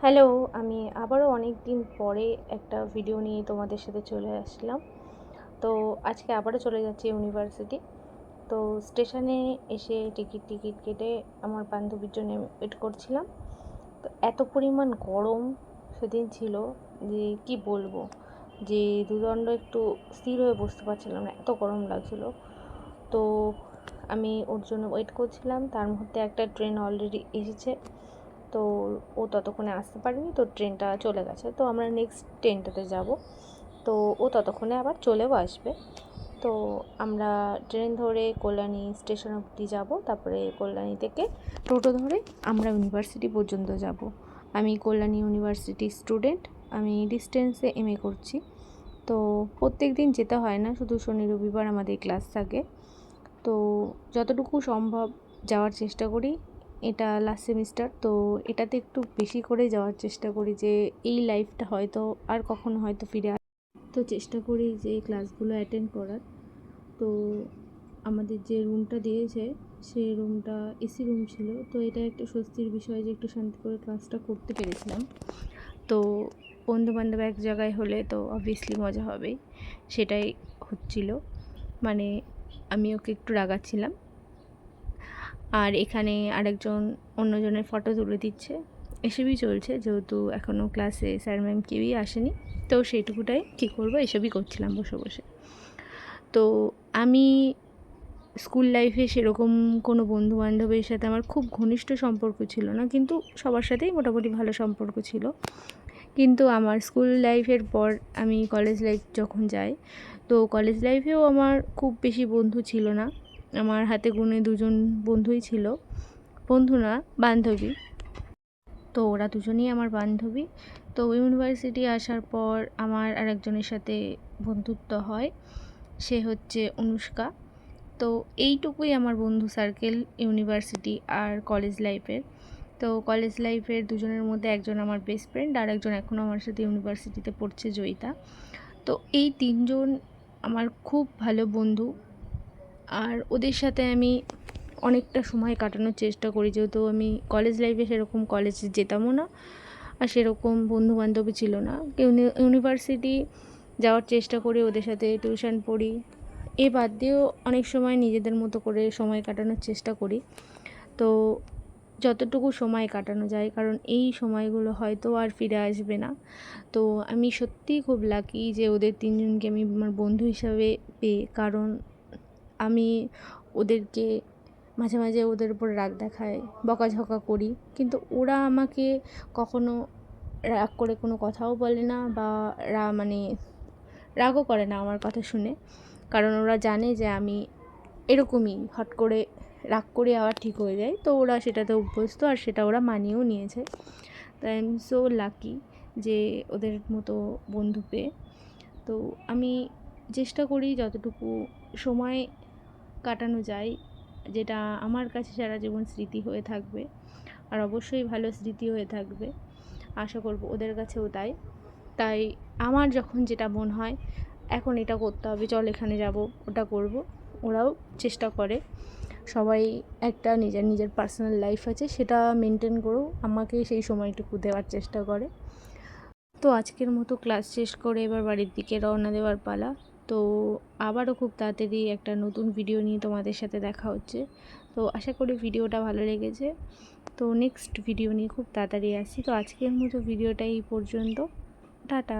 Hello, আমি আবারও অনেক দিন পরে একটা ভিডিও নিয়ে তোমাদের সাথে চলে আসলাম। তো আজকে আবারও চলে যাচ্ছি ইউনিভার্সিটি। তো স্টেশনে এসে টিকিট কেটে আমার বান্ধবীর জন্য ওয়েট করছিলাম। তো এত পরিমাণ গরম সেদিন ছিল যে কি বলবো, যে দুদণ্ড একটু স্থির হয়ে বসতে পারছিলাম না, এত গরম লাগছিল। তো আমি ওর জন্য ওয়েট করছিলাম, তার মধ্যে একটা ট্রেন অলরেডি এসেছে। তো ও ততক্ষণে আসতে পারেনি, তো ট্রেনটা চলে গেছে। তো আমরা নেক্সট ট্রেনটাতে যাব। তো ও ততক্ষণে আবার চলেও আসবে। তো আমরা ট্রেন ধরে কল্যাণী স্টেশন অবধি যাব, তারপরে কল্যাণী থেকে টোটো ধরে আমরা ইউনিভার্সিটি পর্যন্ত যাব। আমি কল্যাণী ইউনিভার্সিটির স্টুডেন্ট, আমি ডিস্টেন্সে এমএ করছি। তো প্রত্যেক দিন যেতে হয় না, শুধু শনি রবিবার আমাদের ক্লাস থাকে। তো যতটুকু সম্ভব যাওয়ার চেষ্টা করি। এটা লাস্ট সেমিস্টার, তো এটাতে একটু বেশি করে যাওয়ার চেষ্টা করি, যে এই লাইফটা হয়তো আর কখনো হয়তো ফিরে তো চেষ্টা করি যে ক্লাসগুলো অ্যাটেন্ড করার। তো আমাদের যে রুমটা দিয়েছে সেই রুমটা এসি রুম ছিল, তো এটা একটা স্বস্তির বিষয় যে একটু শান্তি করে ক্লাসটা করতে পেরেছিলাম। তো বন্ধুবান্ধব এক জায়গায় হলে তো অবভিয়াসলি মজা হবেই, সেটাই হচ্ছিল। মানে আমি ওকে একটু রাগাচ্ছিলাম, আর এখানে আরেকজন অন্যজনের ফটো তুলে দিচ্ছে। এসবই চলছে, যেহেতু এখনও ক্লাসে স্যার ম্যাম কেউই আসেনি, তো সেইটুকুটাই কী করবো, এসবই করছিলাম বসে বসে। তো আমি স্কুল লাইফে সেরকম কোনো বন্ধুবান্ধবের সাথে আমার খুব ঘনিষ্ঠ সম্পর্ক ছিল না, কিন্তু সবার সাথেই মোটামুটি ভালো সম্পর্ক ছিল। কিন্তু আমার স্কুল লাইফের পর আমি কলেজ লাইফ যখন যাই, তো কলেজ লাইফেও আমার খুব বেশি বন্ধু ছিল না। আমার হাতে গোনে দুজন বন্ধুই ছিল, বন্ধু না বান্ধবী। তো ওরা দুজনেই আমার বান্ধবী। তো ইউনিভার্সিটি আসার পর আমার আরেকজনের সাথে বন্ধুত্ব হয়, সে হচ্ছে অনুষ্কা। তো এইটুকুই আমার বন্ধু সার্কেল ইউনিভার্সিটি আর কলেজ লাইফের। তো কলেজ লাইফের দুজনের মধ্যে একজন আমার বেস্ট ফ্রেন্ড, আর একজন এখনও আমার সাথে ইউনিভার্সিটিতে পড়ছে, জয়িতা। তো এই তিনজন আমার খুব ভালো বন্ধু, আর ওদের সাথে আমি অনেকটা সময় কাটানোর চেষ্টা করি, যেহেতু আমি কলেজ লাইফে সেরকম কলেজে যেতামও না, আর সেরকম বন্ধুবান্ধবী ছিল না। ইউনিভার্সিটি যাওয়ার চেষ্টা করি, ওদের সাথে টিউশন পড়ি, এ বাদ দিয়েও অনেক সময় নিজেদের মতো করে সময় কাটানোর চেষ্টা করি। তো যতটুকু সময় কাটানো যায়, কারণ এই সময়গুলো হয়তো আর ফিরে আসবে না। তো আমি সত্যিই খুব লাকি যে ওদের তিনজনকে আমি আমার বন্ধু হিসাবে পেয়ে, কারণ আমি ওদেরকে মাঝে মাঝে ওদের উপর রাগ দেখাই, বকাঝকা করি, কিন্তু ওরা আমাকে কখনো রাগ করে কোনো কথাও বলে না, বা মানে রাগও করে না আমার কথা শুনে। কারণ ওরা জানে যে আমি এরকমই, হট করে রাগ করে আবার ঠিক হয়ে যায়। তো ওরা সেটাতে অভ্যস্ত, আর সেটা ওরা মানিয়েও নিয়েছে। তাই আই এম সো লাকি যে ওদের মতো বন্ধু পেয়ে। তো আমি চেষ্টা করি যতটুকু সময় কাটানো যায়, যেটা আমার কাছে সারা জীবন স্মৃতি হয়ে থাকবে, আর অবশ্যই ভালো স্মৃতি হয়ে থাকবে। আশা করব ওদের কাছেও তাই। তাই আমার যখন যেটা মন হয়, এখন এটা করতে হবে, চল এখানে যাব, ওটা করব, ওরাও চেষ্টা করে। সবাই একটা নিজের নিজের পার্সোনাল লাইফ আছে, সেটা মেনটেন করেও আমাকে সেই সময়টুকু দেওয়ার চেষ্টা করে। তো আজকের মতো ক্লাস শেষ করে এবার বাড়ির দিকে রওনা দেওয়ার পালা। তো আবারও খুব তাড়াতাড়ি একটা নতুন ভিডিও নিয়ে তোমাদের সাথে দেখা হচ্ছে। তো আশা করি ভিডিওটা ভালো লেগেছে। তো নেক্সট ভিডিও নিয়ে খুব তাড়াতাড়ি আসছি। তো আজকের মতো ভিডিওটা এই পর্যন্ত। টাটা।